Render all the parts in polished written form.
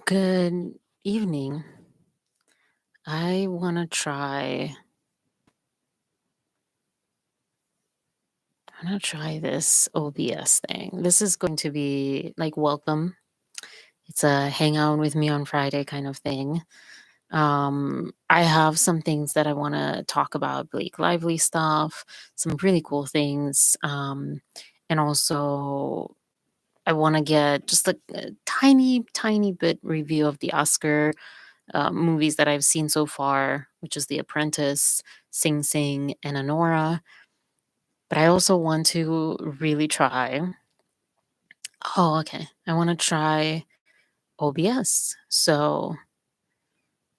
Good evening. I want to try this OBS thing. This is going to be like welcome. It's a hang out with me on Friday kind of thing. I have some things that I want to talk about, Blake Lively stuff, some really cool things. And also I want to get just a tiny, tiny bit review of the Oscar movies that I've seen so far, which is The Apprentice, Sing Sing, and Anora. But I also want to really try. Oh, okay. I want to try OBS. So,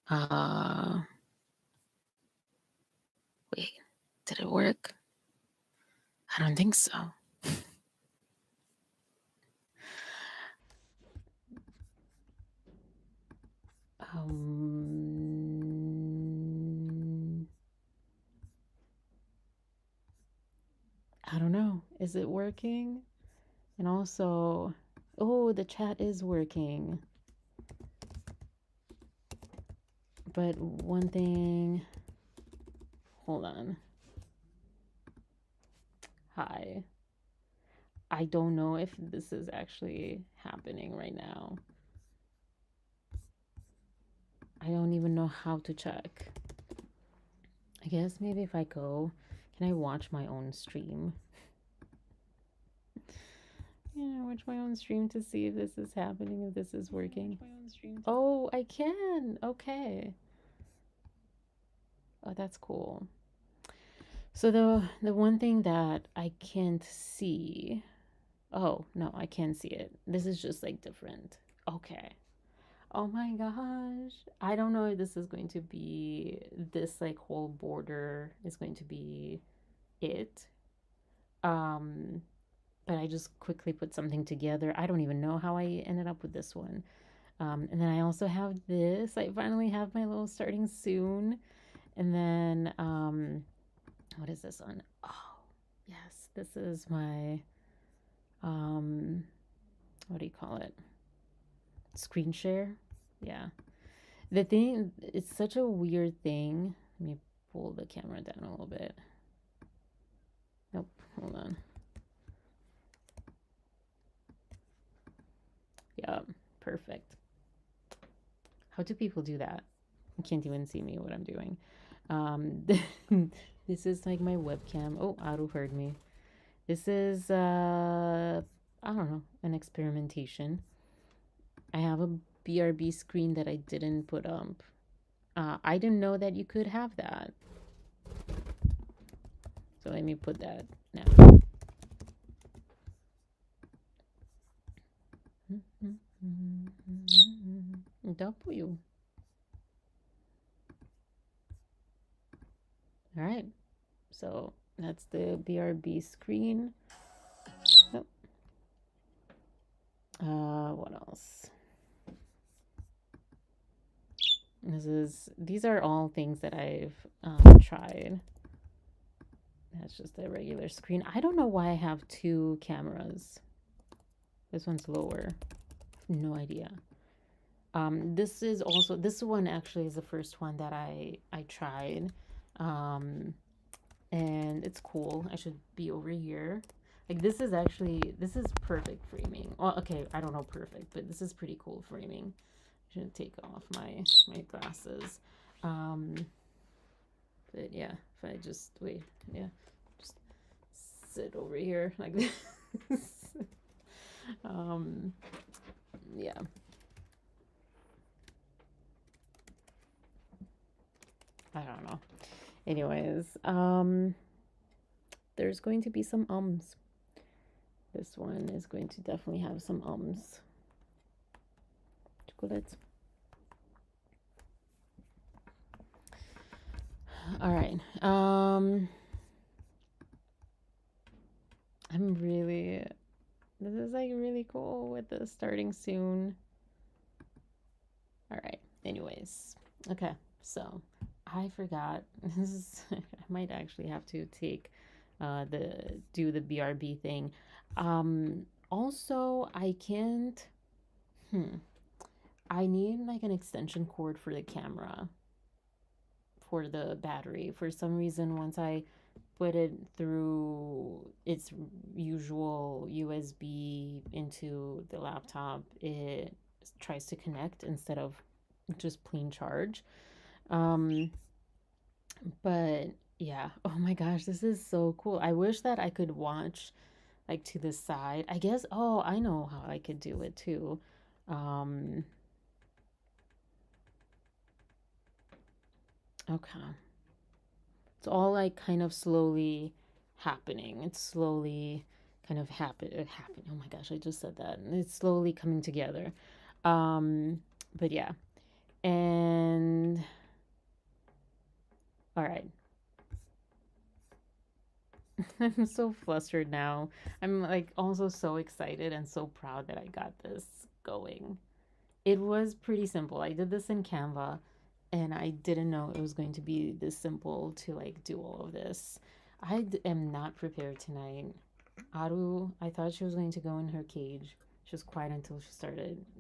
uh, wait, did it work? I don't think so. I don't know. Is it working? And also, oh, the chat is working. But one thing, hold on. Hi. I don't know if this is actually happening right now. I don't even know how to check. I guess maybe if I go, can I watch my own stream? Yeah, watch my own stream to see if this is happening, if this is working. Oh, I can. Okay. Oh, that's cool. So the one thing that I can't see. Oh, no, I can see it. This is just like different. Okay. Oh my gosh. I don't know if this is going to be this like whole border is going to be it. Um but I just quickly put something together. I don't even know how I ended up with this one. And then I also have this. I finally have my little starting soon. And then what is this one? Oh, yes. This is my what do you call it? Screen share. Yeah. The thing, it's such a weird thing. Let me pull the camera down a little bit. Nope, hold on. Yeah, perfect. How do people do that? You can't even see me what I'm doing. Um, this is like my webcam. Oh, Aru heard me. This is I don't know, an experimentation. I have a BRB screen that I didn't put up. I didn't know that you could have that. So let me put that now. W. All right. So that's the BRB screen. Oh. What else? These are all things that I've tried. That's just a regular screen. I don't know why I have two cameras. This one's lower. No idea. This one actually is the first one that I tried. Um, and it's cool. I should be over here. Like this is perfect framing. Well, okay, I don't know perfect, but this is pretty cool framing. I should take off my glasses. Um, but yeah, if I just wait, yeah, just sit over here like this. um, yeah. I don't know. Anyways, there's going to be some ums. This one is going to definitely have some ums. Chocolate. All right. I'm really. This is like really cool with the starting soon. All right. Anyways, okay. So I forgot. This is. I might actually have to take do the BRB thing. Also, I can't. Hmm. I need like an extension cord for the camera for the battery. For some reason, once I put it through its usual USB into the laptop, it tries to connect instead of just plain charge. Um, but yeah, oh my gosh, this is so cool. I wish that I could watch like to the side. I guess, oh, I know how I could do it too. Um, okay. It's all like kind of slowly happening. It's slowly kind of happen. Oh my gosh, I just said that. And it's slowly coming together. But yeah. And all right. I'm so flustered now. I'm like also so excited and so proud that I got this going. It was pretty simple. I did this in Canva and I didn't know it was going to be this simple to like do all of this. Am not prepared tonight. Aru, I thought she was going to go in her cage. She was quiet until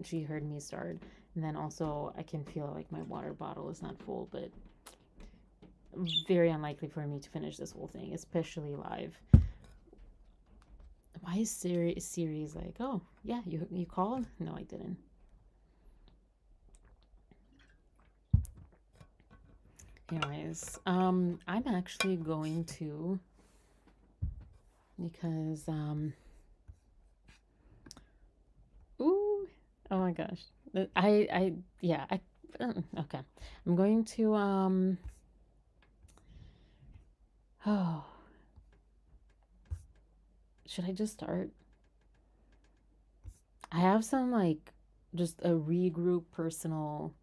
she heard me start. And then also I can feel like my water bottle is not full, but very unlikely for me to finish this whole thing, especially live. Why is Siri's like, oh yeah, you called? No, I didn't. Anyways, I'm actually going to because ooh, oh my gosh, I yeah I okay, I'm going to oh, should I just start? I have some like just a regroup personal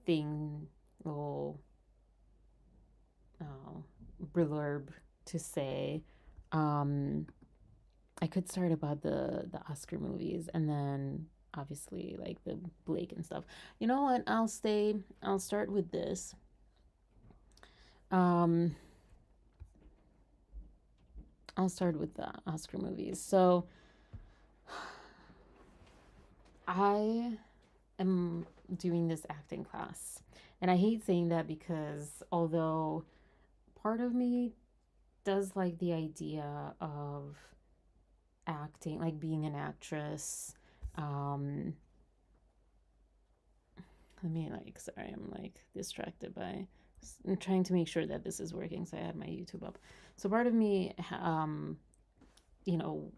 thing, little uh, blurb to say. Um, I could start about the Oscar movies and then obviously like the Blake and stuff. You know what? I'll start with this. Um, I'll start with the Oscar movies. So I am doing this acting class. And I hate saying that because although part of me does like the idea of acting, like being an actress, um, let me like, sorry, I'm like distracted by, I'm trying to make sure that this is working. So I had my YouTube up. So part of me, you know,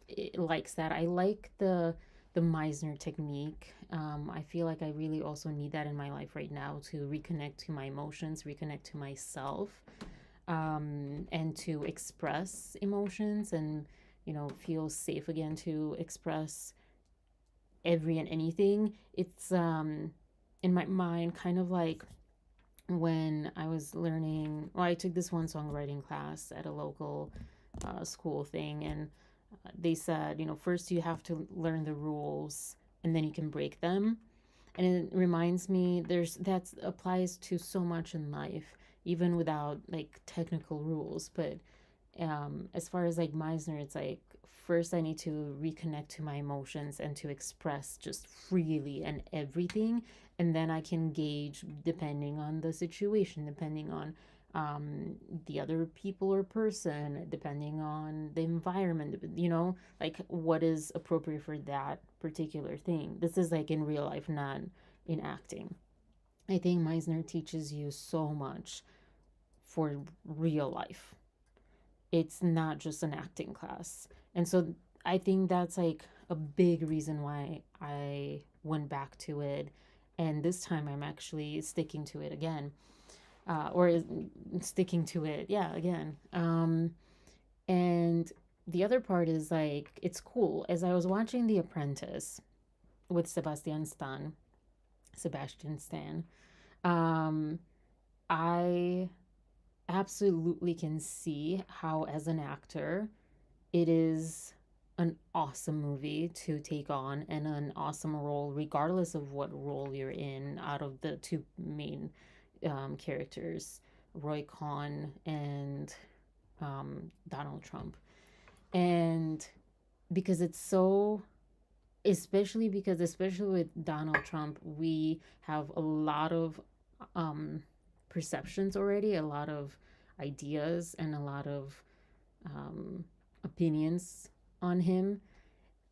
it likes that. I like the Meisner technique. I feel like I really also need that in my life right now to reconnect to my emotions, reconnect to myself, and to express emotions and feel safe again to express every and anything. It's in my mind kind of like when I was learning. Well, I took this one songwriting class at a local school thing, and they said, first you have to learn the rules and then you can break them. And it reminds me that applies to so much in life, even without like technical rules. But as far as like Meisner, it's like first I need to reconnect to my emotions and to express just freely and everything, and then I can gauge depending on the situation, depending on the other people or person, depending on the environment, like what is appropriate for that particular thing. This is like in real life, not in acting. I think Meisner teaches you so much for real life. It's not just an acting class. And so I think that's like a big reason why I went back to it. And this time I'm actually sticking to it again, or sticking to it, yeah, again. And the other part is like, it's cool. As I was watching The Apprentice with Sebastian Stan, um, I absolutely can see how, as an actor, it is an awesome movie to take on and an awesome role, regardless of what role you're in, out of the two main characters, Roy Cohn and Donald Trump. And because it's so especially because, especially with Donald Trump, we have a lot of um, perceptions already, a lot of ideas, and a lot of um, opinions on him.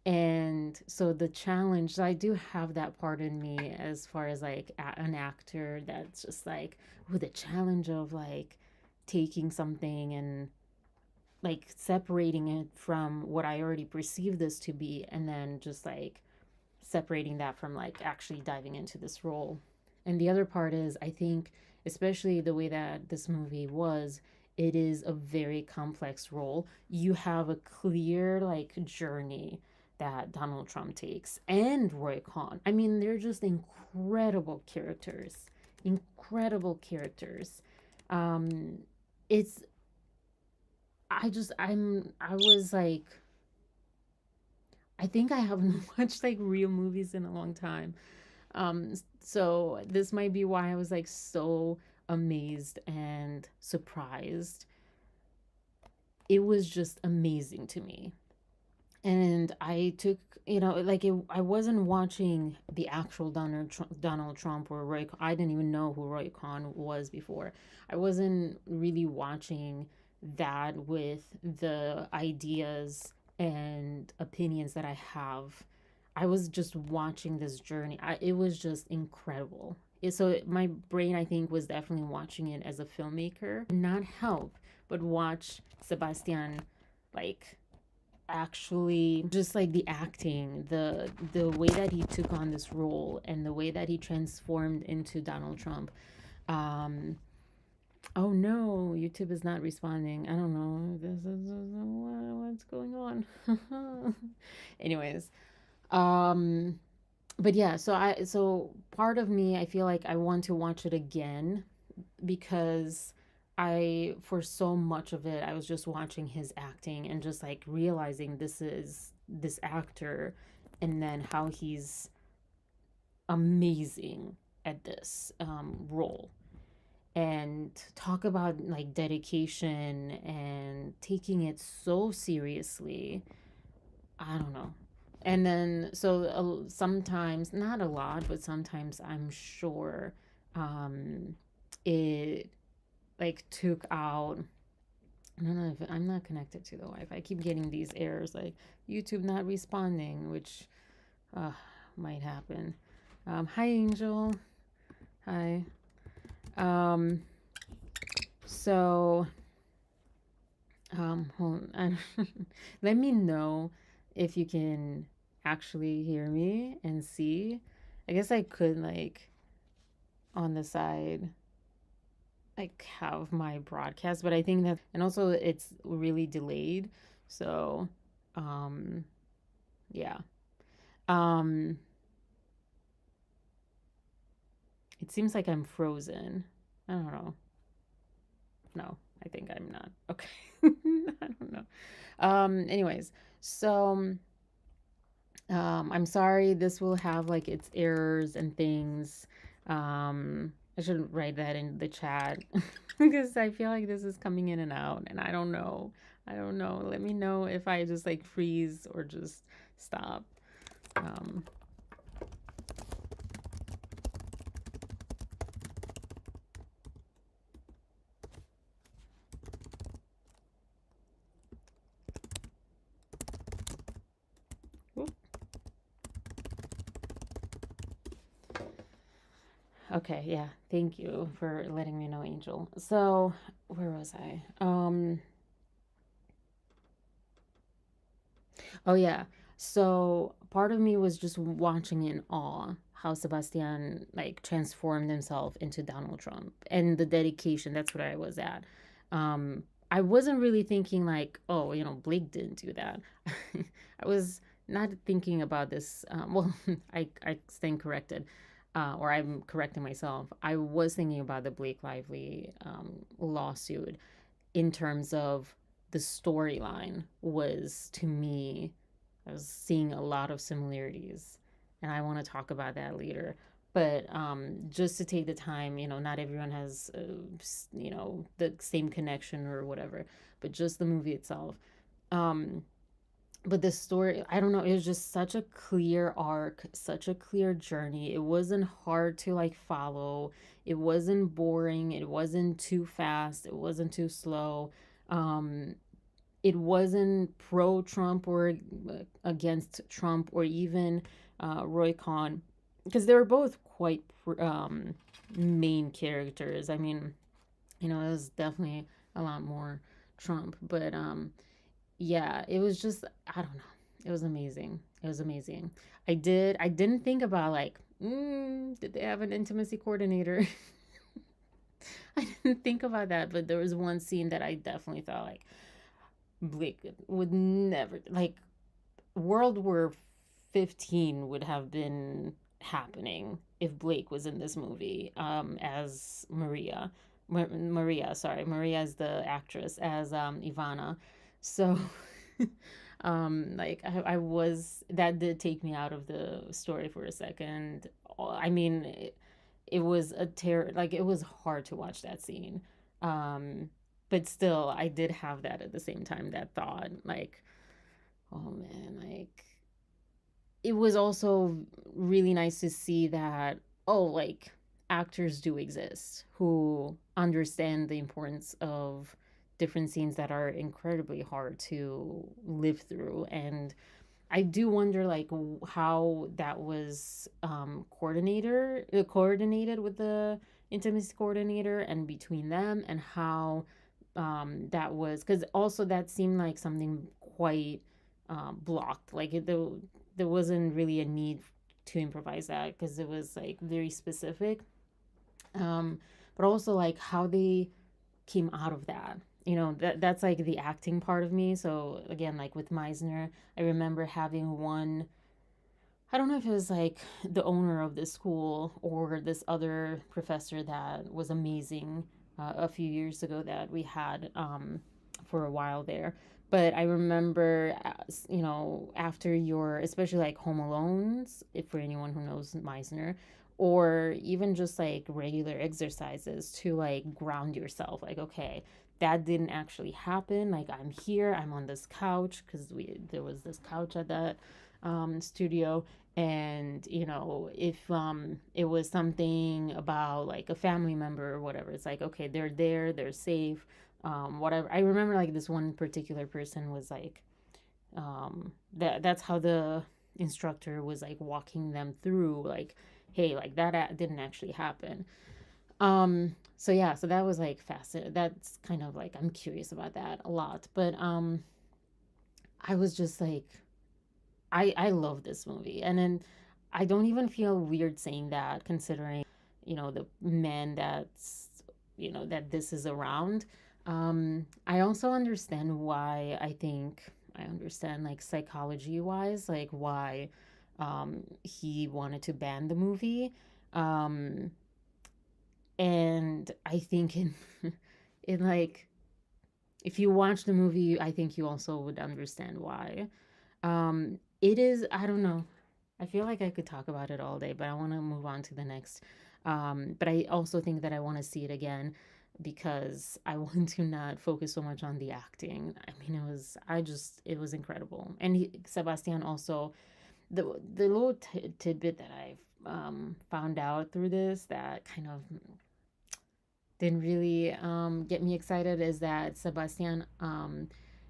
And so the challenge, I do have that part in me as far as like an actor that's just like with the challenge of like taking something and like separating it from what I already perceive this to be, and then just like separating that from like actually diving into this role. And the other part is, I think, especially the way that this movie was, it is a very complex role. You have a clear like journey that Donald Trump takes, and Roy Khan. I mean, they're just incredible characters. Incredible characters. Um it's I was like, I think I haven't watched like real movies in a long time. So this might be why I was like so amazed and surprised. It was just amazing to me. And I took, like I wasn't watching the actual Donald Trump or Roy. I didn't even know who Roy Khan was before. I wasn't really watching that with the ideas and opinions that I have. I was just watching this journey. It was just incredible. My brain, I think, was definitely watching it as a filmmaker, not help, but watch Sebastian like actually just like the acting, the way that he took on this role and the way that he transformed into Donald Trump. um oh no, YouTube is not responding. I don't know, this is what's going on. Anyways, um but yeah, so part of me, I feel like I want to watch it again because for so much of it, I was just watching his acting and just like realizing this is this actor, and then how he's amazing at this role. And talk about like dedication and taking it so seriously. I don't know. And then, so sometimes, not a lot, but sometimes I'm sure it like took out. I don't know if I'm not connected to the Wi-Fi. I keep getting these errors like YouTube not responding, which uh, might happen. Hi, Angel. Hi. Um, so, hold on. Let me know if you can actually hear me and see. I guess I could like on the side like have my broadcast, but I think that, and also it's really delayed. So, um yeah. Um it seems like I'm frozen. I don't know. No, I think I'm not. Okay. I don't know. Anyways, so I'm sorry this will have like its errors and things. I should write that in the chat because I feel like this is coming in and out and I don't know. I don't know. Let me know if I just like freeze or just stop. Um, okay, yeah. Thank you for letting me know, Angel. So, where was I? Oh yeah. So part of me was just watching in awe how Sebastian like transformed himself into Donald Trump and the dedication. That's what I was at. I wasn't really thinking like, oh, Blake didn't do that. I was not thinking about this. Well, I stand corrected, or I'm correcting myself. I was thinking about the Blake Lively lawsuit in terms of the storyline was, to me, I was seeing a lot of similarities, and I want to talk about that later. But just to take the time, not everyone has, the same connection or whatever, but just the movie itself. Um, but the story, I don't know, it was just such a clear arc, such a clear journey. It wasn't hard to like follow. It wasn't boring. It wasn't too fast. It wasn't too slow. Um, it wasn't pro Trump or against Trump or even Roy Khan, because they were both quite main characters. I mean, it was definitely a lot more Trump, but yeah, it was just, I don't know. It was amazing. It was amazing. I didn't think about like, did they have an intimacy coordinator? I didn't think about that, but there was one scene that I definitely thought like Blake would never like World War XV would have been happening if Blake was in this movie as Maria. Maria, sorry, Maria is the actress as Ivana. So like I was, that did take me out of the story for a second. I mean, it was a terror, like it was hard to watch that scene. Um but still I did have that at the same time, that thought like, oh man, like it was also really nice to see that, oh, like actors do exist who understand the importance of different scenes that are incredibly hard to live through. And I do wonder like how that was coordinated with the intimacy coordinator and between them, and how that was, because also that seemed like something quite blocked. Like there wasn't really a need to improvise that because it was like very specific. Um, but also like how they came out of that. That's like the acting part of me. So again, like with Meisner, I remember having one, I don't know if it was like the owner of the school or this other professor that was amazing a few years ago that we had for a while there. But I remember, after your, especially like Home Alones, if for anyone who knows Meisner, or even just like regular exercises to like ground yourself, like, okay, that didn't actually happen. Like I'm here, I'm on this couch because there was this couch at that studio, and if it was something about like a family member or whatever, it's like, okay, they're there, they're safe, whatever. I remember like this one particular person was like, that's how the instructor was like walking them through, like, hey, like that didn't actually happen. So yeah, so that was like fascinating. That's kind of like, I'm curious about that a lot. But I was just like, I love this movie. And then I don't even feel weird saying that, considering, the men that this is around. I also understand why, I understand like psychology wise, like why he wanted to ban the movie. Um and I think in in like, if you watch the movie, I think you also would understand why. It is, I don't know. I feel like I could talk about it all day, but I want to move on to the next. But I also think that I want to see it again because I want to not focus so much on the acting. I mean, it was incredible. And Sebastian also, the little tidbit that I've found out through this that kind of didn't really get me excited is that Sebastian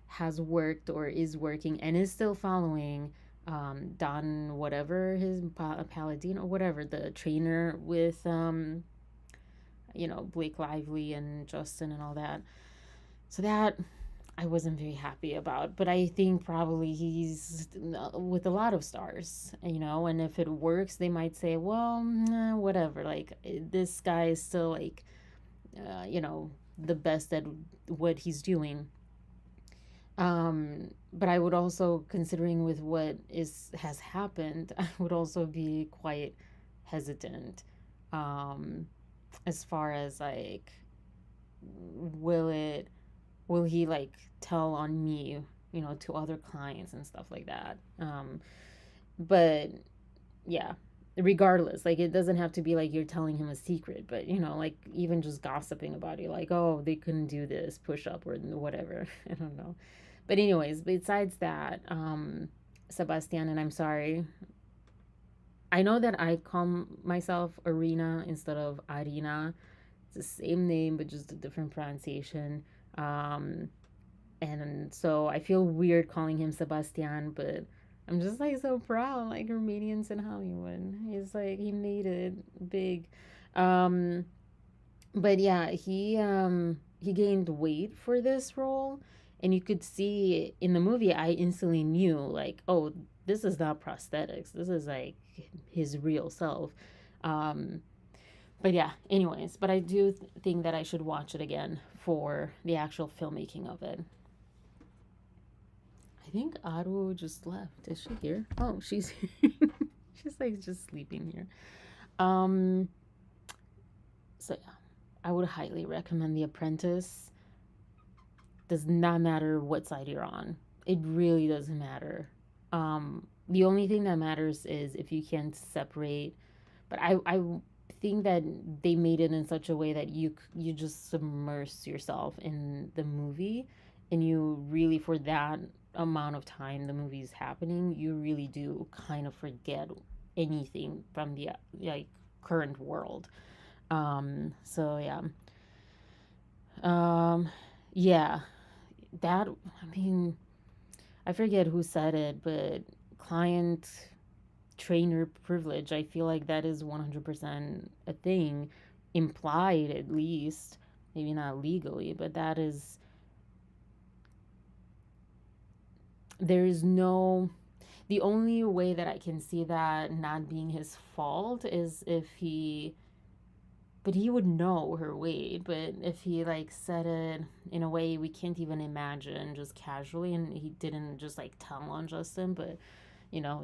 has worked or is working and is still following Don, whatever his Paladino or whatever, the trainer with Blake Lively and Justin and all that. So that I wasn't very happy about, but I think probably he's with a lot of stars, and if it works, they might say, well, nah, whatever. Like this guy is still like, the best at what he's doing. But I would also, considering with what is has happened, I would also be quite hesitant, um, as far as like, will it will he like tell on me, to other clients and stuff like that. But yeah, regardless, like it doesn't have to be like you're telling him a secret, but like even just gossiping about it, like, oh, they couldn't do this push up or whatever. I don't know. But anyways, besides that, Sebastian, and I'm sorry, I know that I call myself Arena instead of Arina. It's the same name, but just a different pronunciation. Um, and so I feel weird calling him Sebastian, but I'm just like so proud, like Romanians in Hollywood. He's like he made it big. Um, but yeah, he gained weight for this role, and you could see in the movie I instantly knew like, oh, this is not prosthetics. This is like his real self. Um, but yeah, anyways, but I do think that I should watch it again for the actual filmmaking of it. I think Aru just left. Is she here? Oh, she's here. She's like just sleeping here. Um, so yeah, I would highly recommend The Apprentice. Does not matter what side you're on. It really doesn't matter. The only thing that matters is if you can separate. But I think that they made it in such a way that you just submerge yourself in the movie, and you really for that amount of time the movie is happening, you really do kind of forget anything from the like current world. So yeah. Um, yeah, that I mean, I forget who said it, but client trainer privilege, I feel like that is 100% a thing, implied at least, maybe not legally, but that is, there is no, the only way that I can see that not being his fault is if he, but he would know her weight. But if he like said it in a way we can't even imagine, just casually, and he didn't just like tell on Justin, but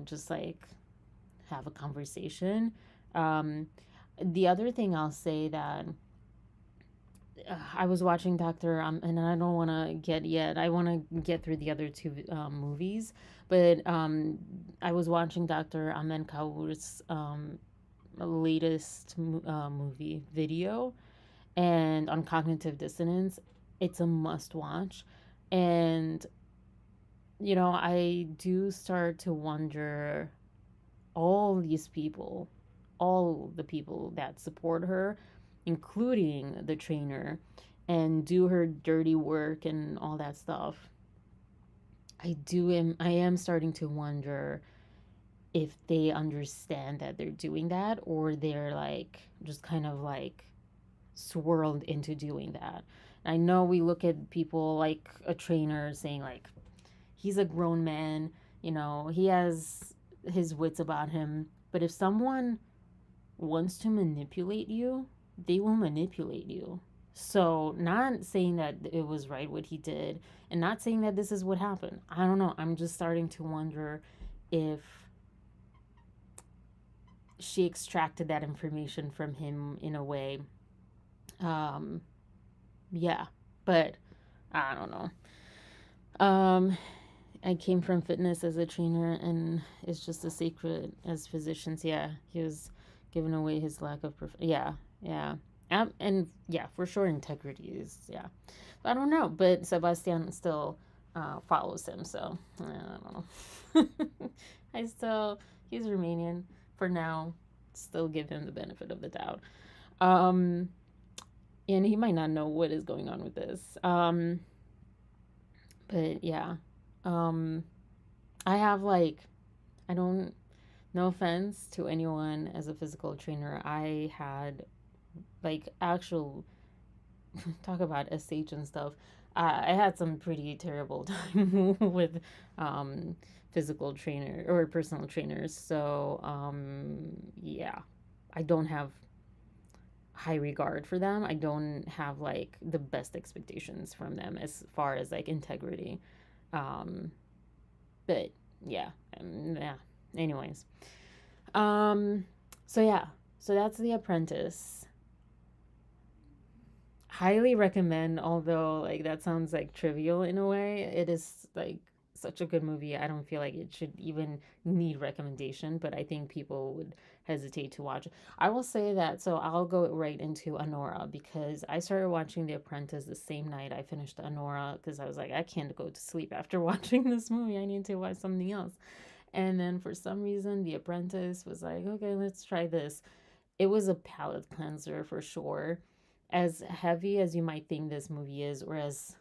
just like have a conversation. Um, the other thing I'll say that I was watching Doctor, and I don't want to get yet. I want to get through the other two movies, but I was watching Doctor Amen Kaur's latest movie video, and on cognitive dissonance. It's a must watch, and I do start to wonder all these people, all the people that support her, including the trainer, and do her dirty work and all that stuff. I am starting to wonder if they understand that they're doing that, or they're like just kind of like swirled into doing that. I know we look at people like a trainer saying like he's a grown man, he has his wits about him. But if someone wants to manipulate you, they will manipulate you. So, not saying that it was right what he did, and not saying that this is what happened. I don't know. I'm just starting to wonder if she extracted that information from him in a way. Um, yeah, but I don't know. Um, I came from fitness as a trainer, and it's just a secret as physicians. Yeah, he was giving away his lack of yeah, yeah. And yeah, for sure, integrity is, yeah. I don't know, but Sebastian still follows him, so I don't know. He's Romanian for now. Still give him the benefit of the doubt. Um, and he might not know what is going on with this. But yeah, um, I have like, I don't, no offense to anyone as a physical trainer. I had like actual, talk about SH and stuff. I had some pretty terrible time with physical trainer or personal trainers. So yeah, I don't have high regard for them. I don't have like the best expectations from them as far as like integrity. Um, but yeah, yeah. Anyways, um, so yeah, so that's The Apprentice. Highly recommend. Although like that sounds like trivial in a way, it is like such a good movie. I don't feel like it should even need recommendation, but I think people would hesitate to watch it. I will say that, so I'll go right into Anora because I started watching The Apprentice the same night I finished Anora because I was like, I can't go to sleep after watching this movie. I need to watch something else. And then for some reason, The Apprentice was like, okay, let's try this. It was a palate cleanser for sure. As heavy as you might think this movie is, or as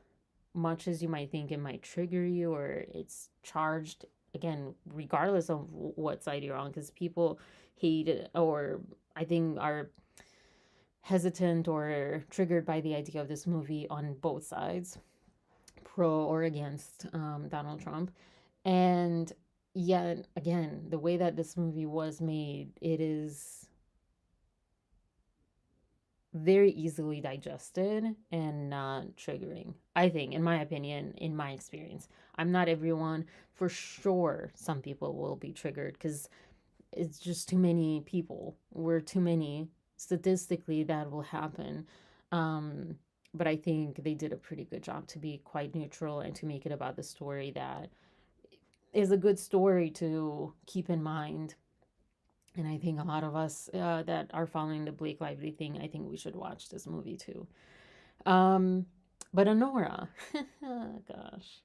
much as you might think it might trigger you or it's charged, again, regardless of what side you're on, because people hate it or I think are hesitant or triggered by the idea of this movie on both sides, pro or against Donald Trump. And yet, again, the way that this movie was made, it is very easily digested and not triggering. I think, in my opinion, in my experience, I'm not everyone. For sure, some people will be triggered because it's just too many people. We're too many. Statistically, that will happen. Um, but I think they did a pretty good job to be quite neutral and to make it about the story that is a good story to keep in mind. And I think a lot of us that are following the Blake Lively thing, I think we should watch this movie too. Um, but Honora, gosh,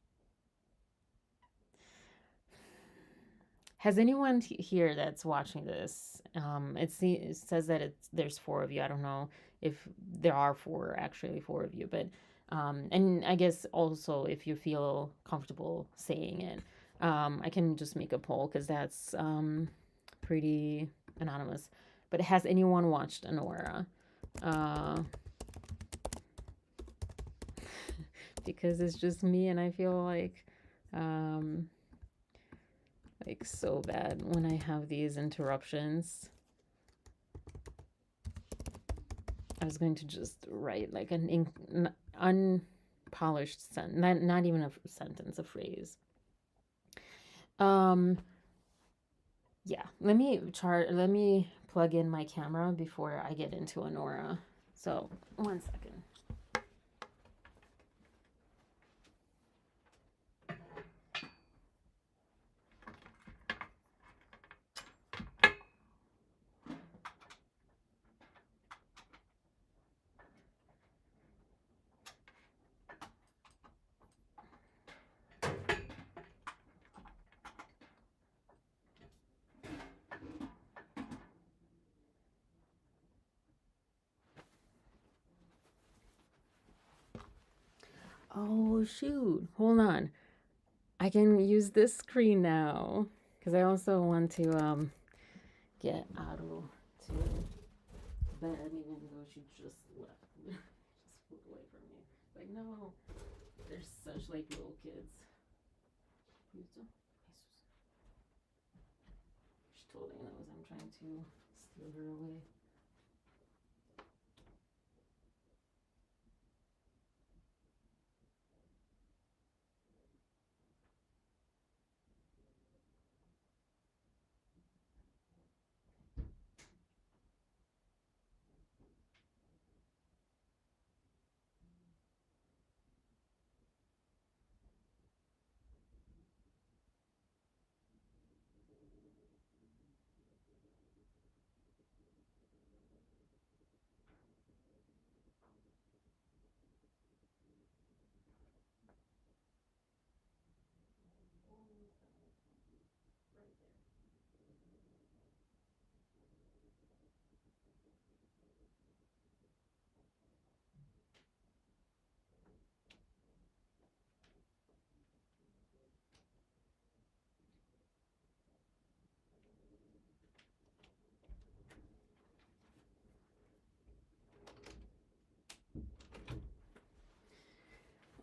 has anyone here that's watching this? It says that there's four of you. I don't know if there are four, actually four of you, but and I guess also if you feel comfortable saying it, I can just make a poll because that's pretty anonymous. But has anyone watched Honora? Uh, because it's just me, and I feel um, like so bad when I have these interruptions. I was going to just write like an unpolished sentence, not even a sentence, a phrase. Um, yeah, let me plug in my camera before I get into Honora. So, one second. Oh, shoot. Hold on. I can use this screen now because I also want to get Aru to bed even though she just left. Just flew away from me. Like, no. They're such like little kids. She totally knows I'm trying to steal her away.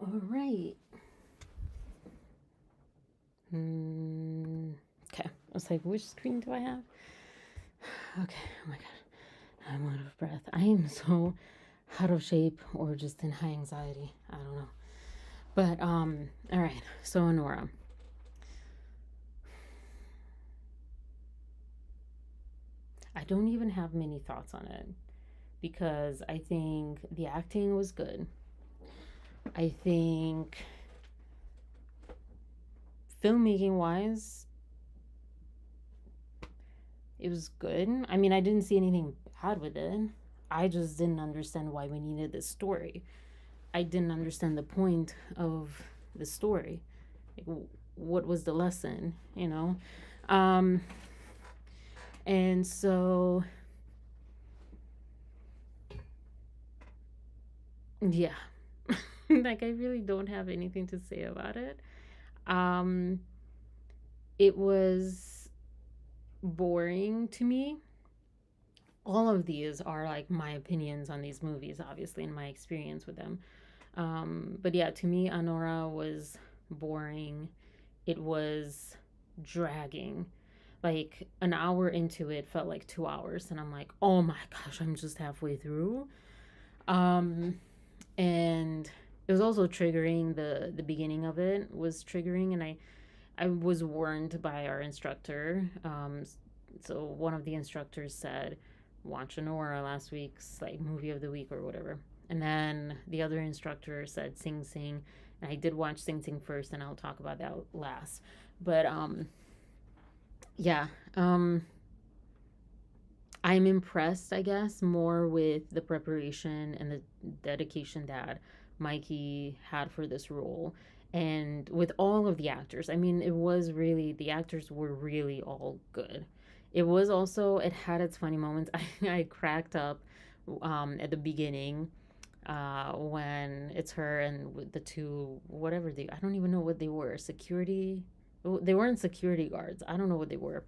All right. Okay. I was like, which screen do I have? Okay. Oh my God. I'm out of breath. I am so out of shape or just in high anxiety. I don't know. But all right. So Honora. I don't even have many thoughts on it because I think the acting was good. I think filmmaking wise, it was good. I mean, I didn't see anything bad with it. I just didn't understand why we needed this story. I didn't understand the point of the story. Like, what was the lesson, you know? Um, and so, yeah, like I really don't have anything to say about it. Um, it was boring to me. All of these are like my opinions on these movies, obviously, and my experience with them. But yeah, to me, Anora was boring. It was dragging. Like an hour into it felt like 2 hours, and I'm like, oh my gosh, I'm just halfway through. Um, and it was also triggering. The beginning of it was triggering, and I was warned by our instructor. So one of the instructors said, "Watch Anora, last week's like movie of the week or whatever." And then the other instructor said Sing Sing, and I did watch Sing Sing first, and I'll talk about that last. But yeah, I'm impressed, I guess, more with the preparation and the dedication that Mikey had for this role. And with all of the actors, I mean, it was really, the actors were really all good. It was also, it had its funny moments. I cracked up at the beginning when it's her and with the two, whatever they, I don't even know what they were, security. They weren't security guards. I don't know what they were,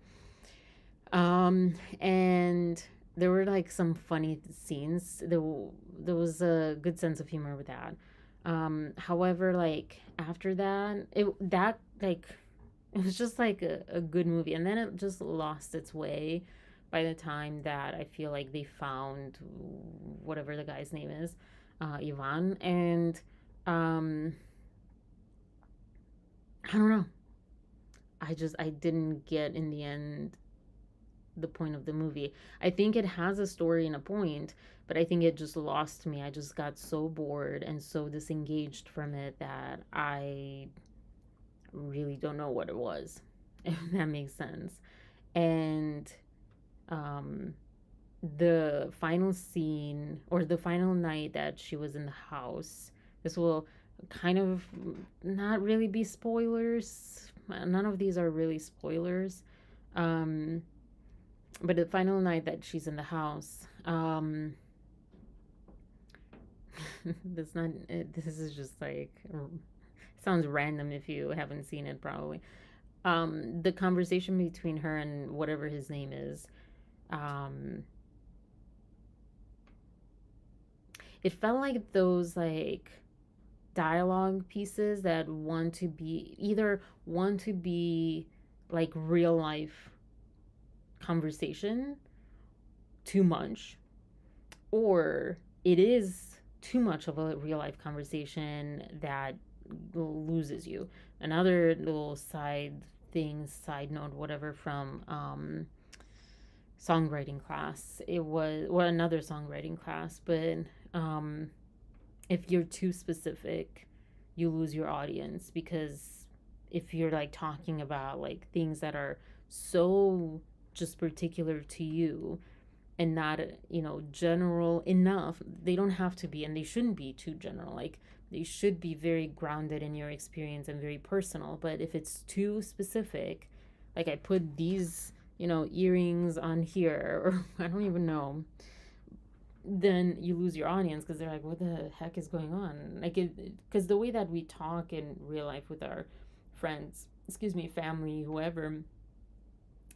and there were like some funny scenes. There was a good sense of humor with that. However, like after that, that like it was just like a good movie, and then it just lost its way by the time that I feel like they found whatever the guy's name is, Ivan, and um, I don't know. I didn't get in the end the point of the movie. I think it has a story and a point, but I think it just lost me. I just got so bored and so disengaged from it that I really don't know what it was, if that makes sense. And um the final scene or the final night that she was in the house, this will kind of not really be spoilers. None of these are really spoilers. Um but the final night that she's in the house, this not this is just like sounds random if you haven't seen it probably. The conversation between her and whatever his name is, um it felt like those like dialogue pieces that want to be like real life conversation too much, or it is too much of a real life conversation that loses you. Another little side note, whatever, from songwriting class. It was, well, another songwriting class, but um, if you're too specific, you lose your audience, because if you're like talking about like things that are so just particular to you and not, general enough, they don't have to be, and they shouldn't be too general. Like they should be very grounded in your experience and very personal. But if it's too specific, like I put these, earrings on here, or I don't even know, then you lose your audience, because they're like, what the heck is going on? Like, because the way that we talk in real life with our friends, excuse me, family, whoever,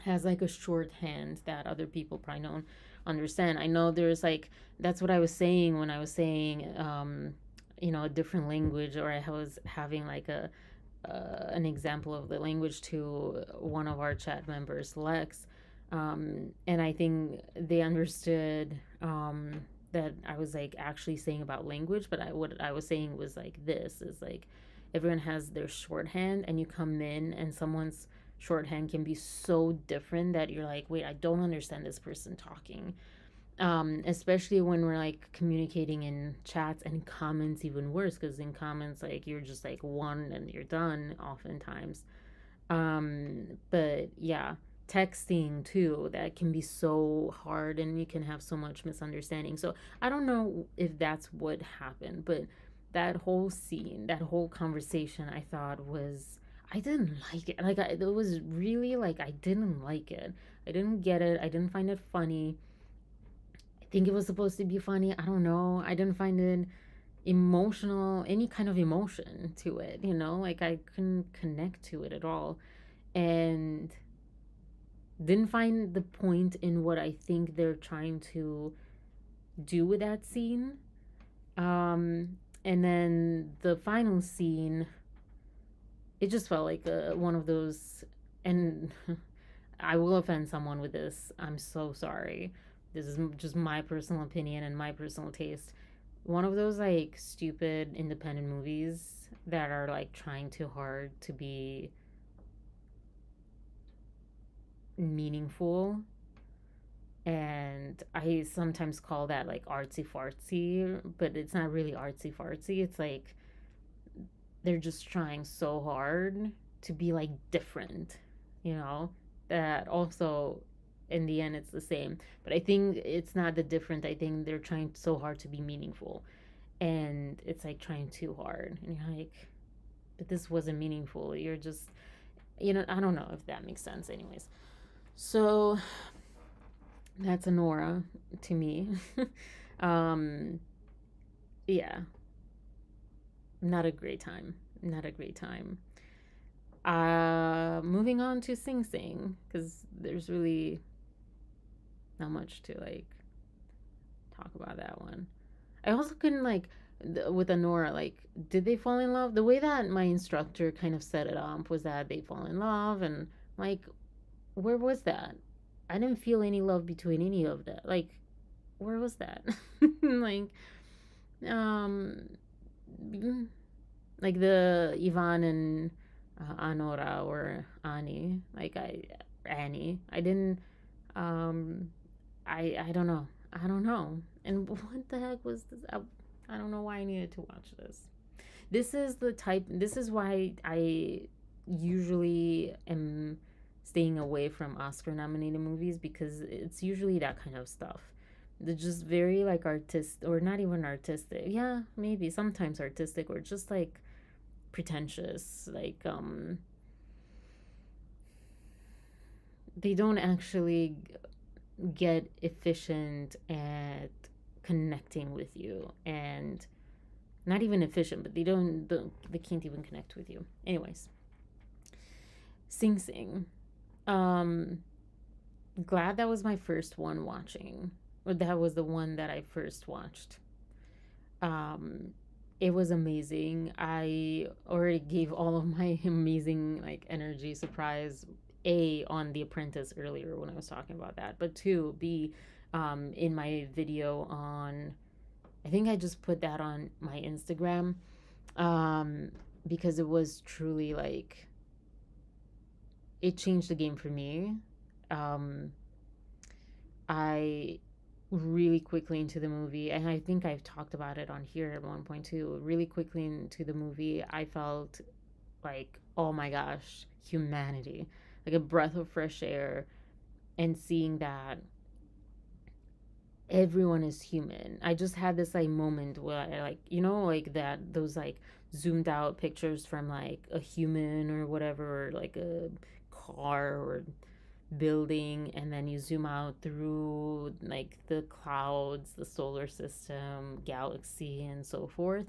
has like a shorthand that other people probably don't understand. I know there's like, that's what I was saying when I was saying, a different language, or I was having like an example of the language to one of our chat members, Lex. And I think they understood that I was like actually saying about language, but what I was saying was like, this is like everyone has their shorthand, and you come in and someone's shorthand can be so different that you're like, wait, I don't understand this person talking. Especially when we're like communicating in chats, and comments even worse, because in comments, like, you're just like one and you're done oftentimes. But yeah, texting too, that can be so hard and you can have so much misunderstanding. So I don't know if that's what happened, but that whole scene, that whole conversation, I thought was, I didn't like it. Like, it was really like, I didn't like it. I didn't get it. I didn't find it funny. I think it was supposed to be funny. I don't know. I didn't find it emotional, any kind of emotion to it, like I couldn't connect to it at all. And didn't find the point in what I think they're trying to do with that scene. And then the final scene, it just felt like one of those, and I will offend someone with this. I'm so sorry. This is just my personal opinion and my personal taste. One of those like stupid independent movies that are like trying too hard to be meaningful, and I sometimes call that like artsy fartsy, but it's not really artsy fartsy. It's like they're just trying so hard to be like different, you know, that also in the end it's the same. But I think it's not the different. I think they're trying so hard to be meaningful, and it's like trying too hard. And you're like, but this wasn't meaningful. You're just, I don't know if that makes sense, anyways. So that's Anora to me. um, yeah, not a great time. Not a great time. Moving on to Sing Sing, because there's really not much to like talk about that one. I also couldn't like with Anora, like, did they fall in love? The way that my instructor kind of set it up was that they fall in love, and like, where was that? I didn't feel any love between any of that. Like, where was that? Like, um, mm, like the Ivan and Anora or Ani, like Annie. I didn't. Um, I don't know. I don't know. And what the heck was this? I don't know why I needed to watch this. This is the type. This is why I usually am staying away from Oscar nominated movies, because it's usually that kind of stuff. They're just very like artistic, or not even artistic. Yeah, maybe sometimes artistic, or just like pretentious. Like they don't actually get efficient at connecting with you, and not even efficient, but they can't even connect with you. Anyways, Sing Sing. Um, Glad that was my first one watching, or that was the one that I first watched. Um, it was amazing. I already gave all of my amazing like energy surprise A on The Apprentice earlier when I was talking about that, but two, B, in my video on, I think I just put that on my Instagram, um, because it was truly like, it changed the game for me. Um, I really quickly into the movie, and I think I've talked about it on here at one point too. Really quickly into the movie, I felt like, oh my gosh, humanity, like a breath of fresh air, and seeing that everyone is human. I just had this like moment where I like, like that, those like zoomed out pictures from like a human or whatever, or like a car or building, and then you zoom out through like the clouds, the solar system, galaxy, and so forth,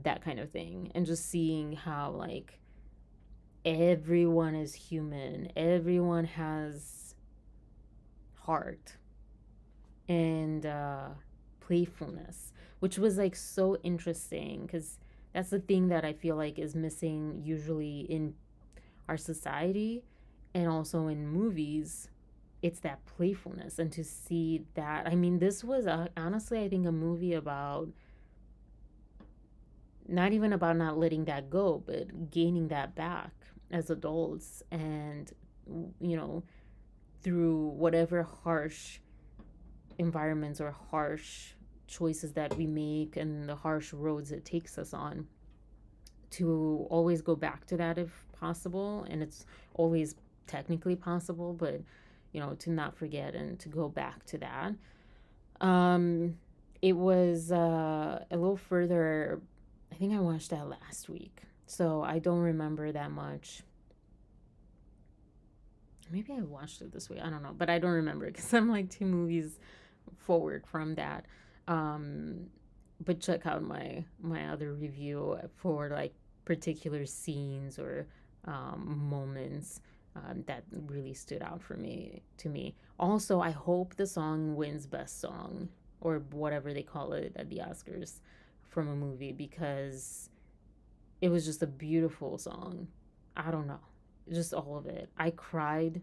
that kind of thing. And just seeing how like everyone is human, everyone has heart and playfulness, which was like so interesting, because that's the thing that I feel like is missing usually in our society and also in movies. It's that playfulness, and to see that, I mean, this was honestly, I think, a movie about, not even about not letting that go, but gaining that back as adults, and you know through whatever harsh environments or harsh choices that we make and the harsh roads it takes us on, to always go back to that if possible, and it's always technically possible, but to not forget and to go back to that. Um, it was a little further. I think I watched that last week, so I don't remember that much. Maybe I watched it this week. I don't know, but I don't remember because I'm like 2 movies forward from that. Um, but check out my other review for like particular scenes or moments that really stood out for me to me. Also, I hope the song wins best song or whatever they call it at the Oscars from a movie, because it was just a beautiful song. I don't know, just all of it. I cried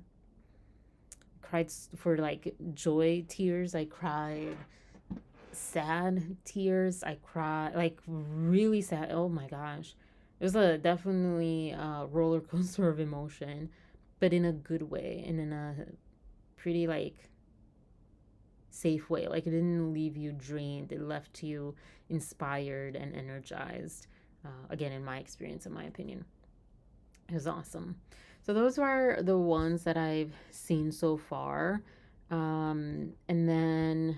for like joy tears. I cried sad tears. I cried like really sad. Oh my gosh. It was a definitely roller coaster of emotion, but in a good way and in a pretty like safe way. Like it didn't leave you drained. It left you inspired and energized. Again, in my experience, in my opinion, it was awesome. So those were the ones that I've seen so far. And then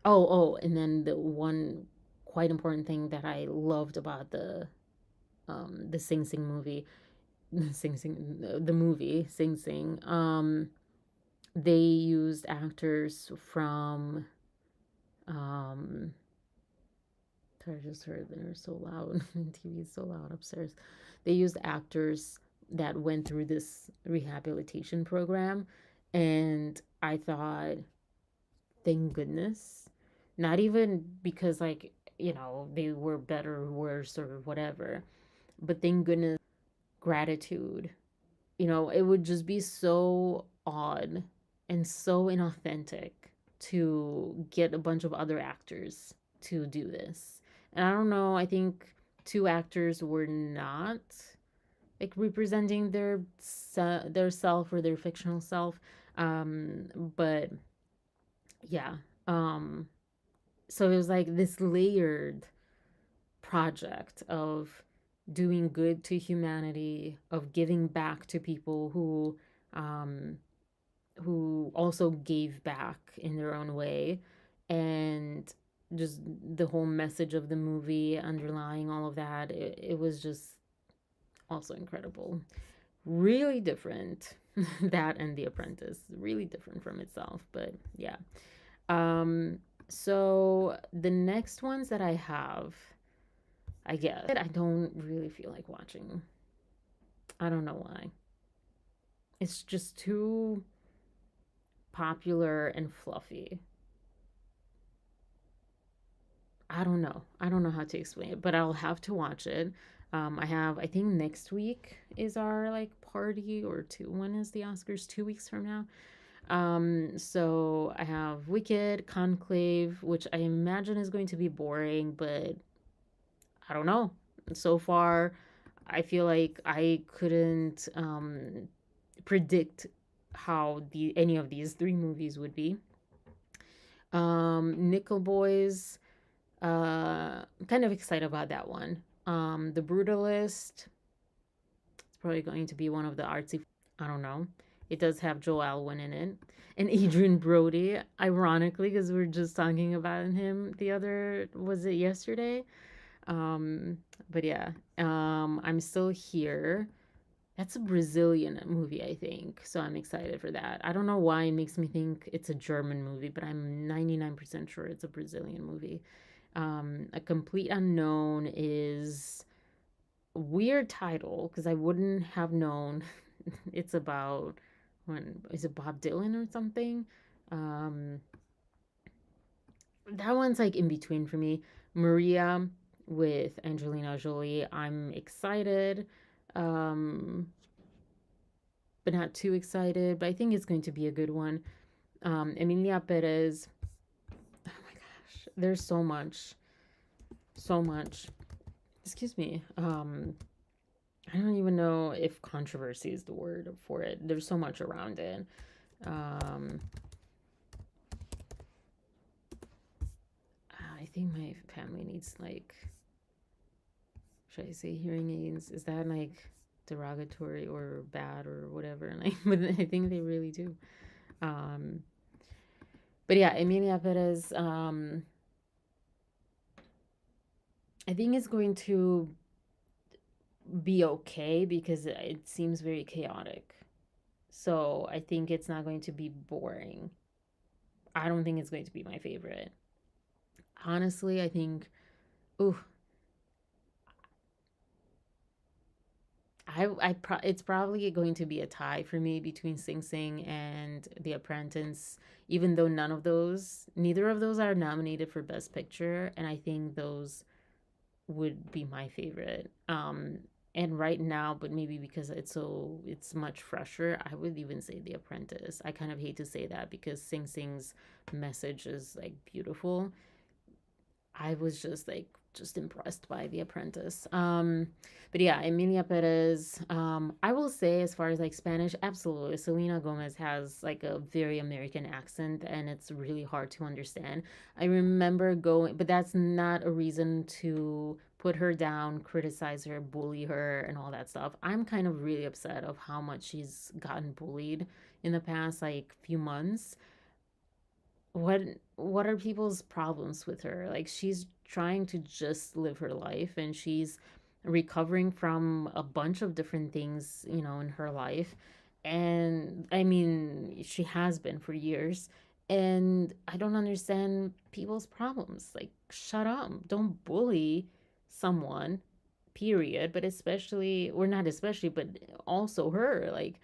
and then the one quite important thing that I loved about the Sing Sing movie, the movie Sing Sing, they used actors from um I just heard they're so loud. TV is so loud upstairs. They used actors that went through this rehabilitation program, and I thought, thank goodness. Not even because like, they were better or worse or whatever, but thank goodness, gratitude. It would just be so odd and so inauthentic to get a bunch of other actors to do this. And I don't know, I think two actors were not like representing their self or their fictional self. But yeah. Um so it was like this layered project of doing good to humanity, of giving back to people um, who also gave back in their own way, and just the whole message of the movie underlying all of that. It was just also incredible. Really different. That and The Apprentice, really different from itself, but yeah. Um, so the next ones that I have, I guess I don't really feel like watching. I don't know why. It's just too popular and fluffy. I don't know. I don't know how to explain it, but I'll have to watch it. I think next week is our like party or two. When is the Oscars? 2 weeks from now. So I have Wicked, Conclave, which I imagine is going to be boring, but I don't know. So far, I feel like I couldn't predict how the any of these three movies would be. Nickel Boys, I'm kind of excited about that one. The Brutalist, it's probably going to be one of the artsy. I don't know. It does have Joe Alwyn in it and Adrian Brody. Ironically, because we are just talking about him was it yesterday? Um, but yeah, I'm still here. That's a Brazilian movie, I think. So I'm excited for that. I don't know why it makes me think it's a German movie, but I'm 99% sure it's a Brazilian movie. A Complete Unknown is a weird title because I wouldn't have known. It's about when is it Bob Dylan or something? Um, that one's like in between for me. Maria with Angelina Jolie. I'm excited. Um, but not too excited. But I think it's going to be a good one. Emilia Perez. Oh my gosh, there's so much, so much. Excuse me. I don't even know if controversy is the word for it. There's so much around it. Um, I think my family needs like should I say hearing aids? Is that like derogatory or bad or whatever? Like, but I think they really do. Um, but yeah, Emilia Perez, I think it's going to be okay because it seems very chaotic. So I think it's not going to be boring. I don't think it's going to be my favorite. Honestly, I think, ooh, it's probably going to be a tie for me between Sing Sing and The Apprentice, even though neither of those are nominated for Best Picture, and I think those would be my favorite. And right now, but maybe because it's much fresher, I would even say The Apprentice. I kind of hate to say that because Sing Sing's message is like beautiful. I was just impressed by The Apprentice. But yeah, Emilia Perez. I will say as far as like Spanish, absolutely. Selena Gomez has like a very American accent and it's really hard to understand. I remember going, but that's not a reason to put her down, criticize her, bully her, and all that stuff. I'm kind of really upset of how much she's gotten bullied in the past like few months. what what are people's problems with her? Like she's trying to just live her life and she's recovering from a bunch of different things, in her life. And I mean, she has been for years. And I don't understand people's problems. Like shut up. Don't bully someone, period, but especially or not especially, but also her. Like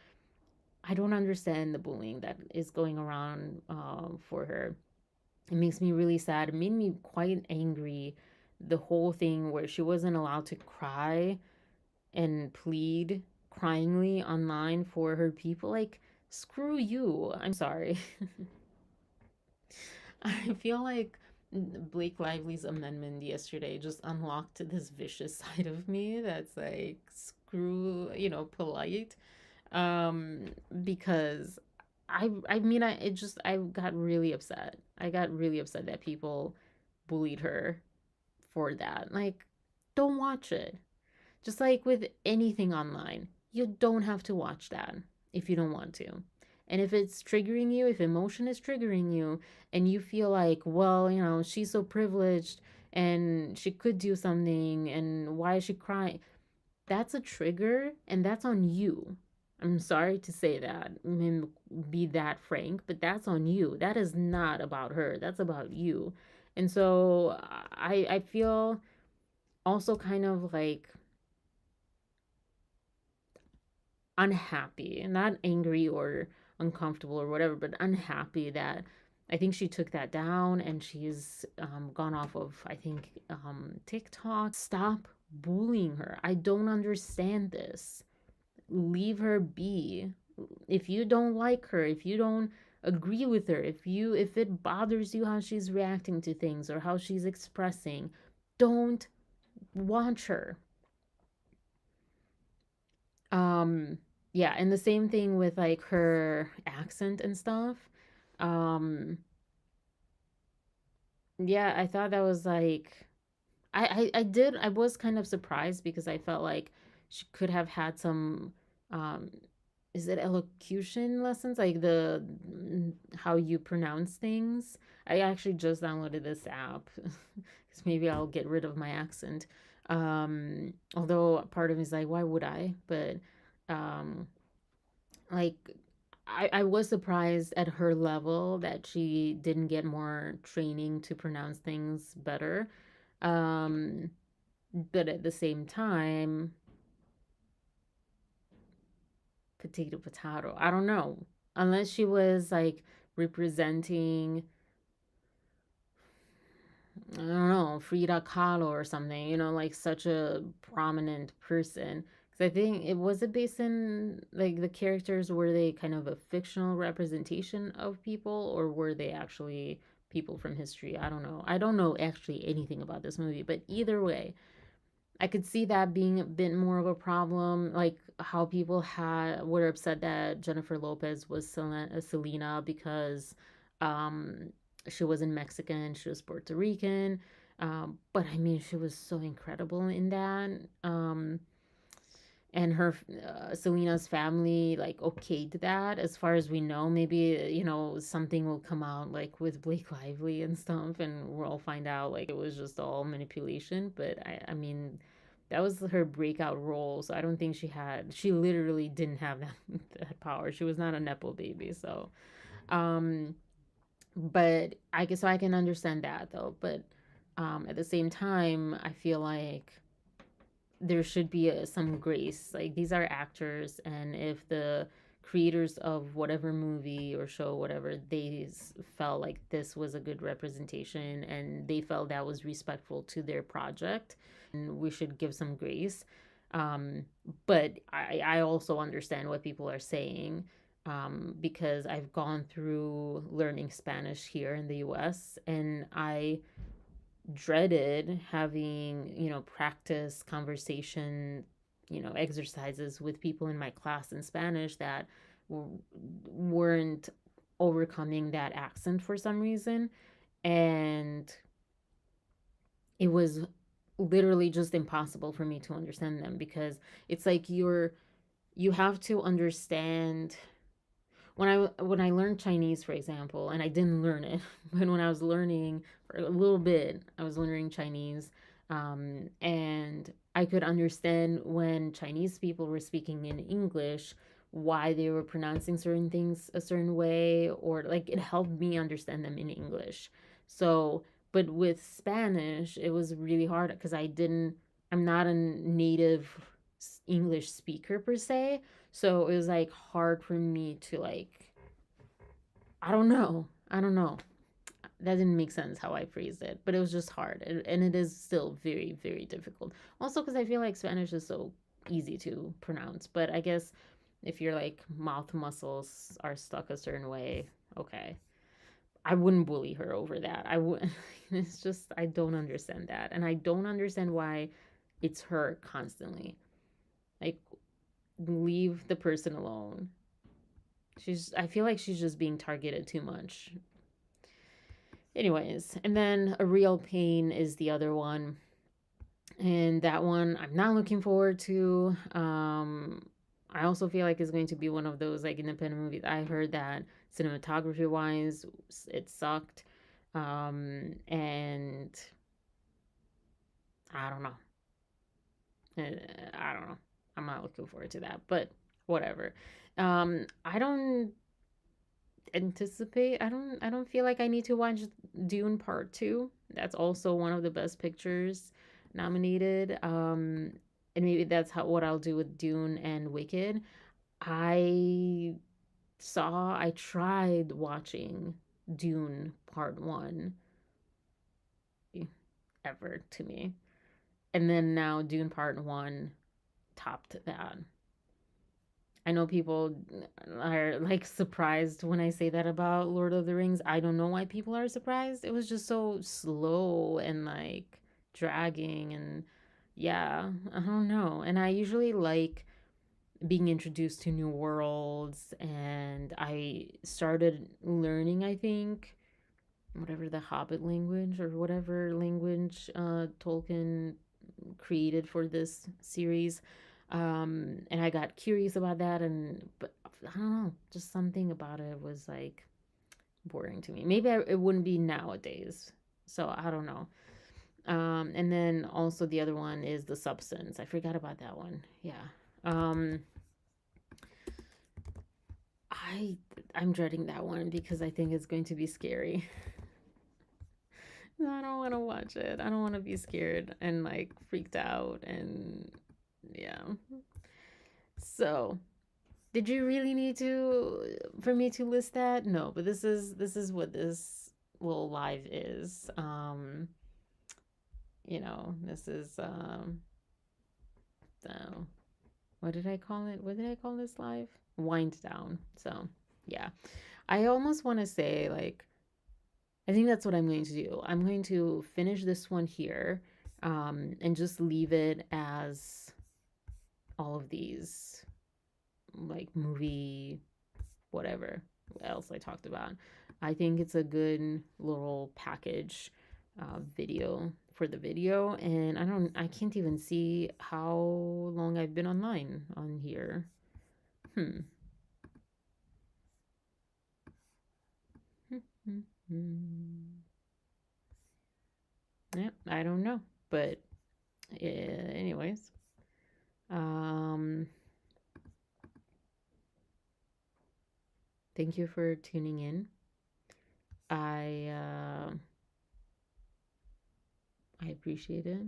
I don't understand the bullying that is going around for her. It makes me really sad. It made me quite angry. The whole thing where she wasn't allowed to cry and plead cryingly online for her people. Like, screw you. I'm sorry. I feel like Blake Lively's amendment yesterday just unlocked this vicious side of me that's like, screw, polite. Because I mean I got really upset. I got really upset that people bullied her for that. Like, don't watch it. Just like with anything online, you don't have to watch that if you don't want to. And if it's triggering you, if emotion is triggering you, and you feel like, well, she's so privileged and she could do something, and why is she crying? That's a trigger and that's on you. I'm sorry to say that, I mean, be that frank, but that's on you. That is not about her. That's about you. And so I feel also kind of like unhappy, not angry or uncomfortable or whatever, but unhappy that I think she took that down and she's gone off of, I think, TikTok. Stop bullying her. I don't understand this. Leave her be. If you don't like her, if you don't agree with her, if it bothers you how she's reacting to things or how she's expressing, don't watch her. Um yeah, and the same thing with like her accent and stuff. Um yeah, I thought that was like I was kind of surprised because I felt like she could have had some um is it elocution lessons, like the how you pronounce things. I actually just downloaded this app because maybe I'll get rid of my accent. Although part of me is like, why would I? But um like I was surprised at her level that she didn't get more training to pronounce things better. Um, but at the same time, potato potato. I don't know. Unless she was like representing, I don't know, Frida Kahlo or something, like such a prominent person. Because I think it was it based in like the characters, were they kind of a fictional representation of people or were they actually people from history? I don't know. I don't know actually anything about this movie, but either way, I could see that being a bit more of a problem, like how people were upset that Jennifer Lopez was Selena because um, she wasn't Mexican, she was Puerto Rican. But I mean, she was so incredible in that. And her Selena's family like okayed that, as far as we know. Maybe something will come out like with Blake Lively and stuff, and we'll find out like it was just all manipulation. But I mean, that was her breakout role, so I don't think she literally didn't have that power. She was not a nepo baby. So um but I guess, so I can understand that though. But at the same time, I feel like there should be some grace. Like, these are actors, and if the creators of whatever movie or show, whatever, felt like this was a good representation and they felt that was respectful to their project, and we should give some grace. Um, but I also understand what people are saying, because I've gone through learning Spanish here in the US, and I dreaded having, practice conversation, exercises with people in my class in Spanish that weren't overcoming that accent for some reason. And it was literally just impossible for me to understand them, because it's like you have to understand. When I learned Chinese, for example, and I didn't learn it, but when I was learning for a little bit, I was learning Chinese, and I could understand when Chinese people were speaking in English, why they were pronouncing certain things a certain way, or like it helped me understand them in English. So, but with Spanish, it was really hard because I'm not a native English speaker per se, so it was like hard for me to like, I don't know. I don't know. That didn't make sense how I phrased it, but it was just hard. And it is still very, very difficult. Also, because I feel like Spanish is so easy to pronounce. But I guess if your like mouth muscles are stuck a certain way, okay. I wouldn't bully her over that. I would. It's just, I don't understand that. And I don't understand why it's her constantly. Like, leave the person alone. I feel like she's just being targeted too much. Anyways, and then A Real Pain is the other one. And that one I'm not looking forward to. I also feel like it's going to be one of those like independent movies. I heard that cinematography wise, it sucked. And I don't know. I don't know. I'm not looking forward to that, but whatever. I don't I don't feel like I need to watch Dune Part 2. That's also one of the best pictures nominated. And maybe that's what I'll do with Dune and Wicked. I I tried watching Dune Part 1 ever to me. And then now Dune Part 1 topped that. I know people are like surprised when I say that about Lord of the Rings. I don't know why people are surprised. It was just so slow and like dragging, and yeah, I don't know. And I usually like being introduced to new worlds, and I started learning, I think, whatever the Hobbit language or whatever language Tolkien created for this series. And I got curious about that, but I don't know, just something about it was like boring to me. Maybe it wouldn't be nowadays, so I don't know. And then also the other one is The Substance. I forgot about that one. Yeah. Um, I I'm dreading that one because I think it's going to be scary. I don't want to watch it. I don't want to be scared and like freaked out, and yeah. So, did you really need to for me to list that? No, but this is what this little live is. This is uh, what did I call it? What did I call this live? Wind down. So, yeah. I almost want to say like I think that's what I'm going to do. I'm going to finish this one here, and just leave it as all of these like movie whatever else I talked about. I think it's a good little package video for the video, and I can't even see how long I've been online on here. Yeah, I don't know, but anyways, thank you for tuning in. I appreciate it,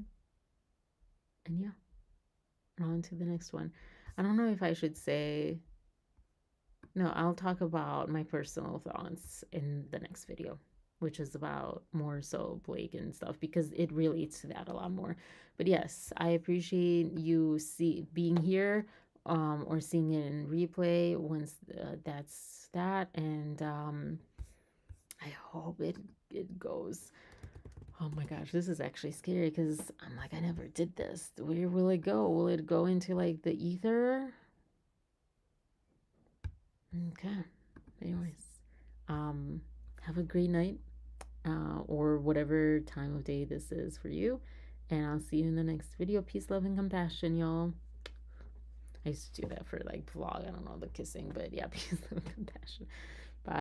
and yeah, on to the next one. I don't know if I should say. No, I'll talk about my personal thoughts in the next video, which is about more so Blake and stuff, because it relates to that a lot more. But yes, I appreciate you being here, or seeing it in replay once that's that, and I hope it goes. Oh my gosh, this is actually scary because I'm like, I never did this. Where will it go? Will it go into like the ether? Okay. Anyways, have a great night, or whatever time of day this is for you. And I'll see you in the next video. Peace, love, and compassion, y'all. I used to do that for like vlog. I don't know the kissing, but yeah, peace, love, and compassion.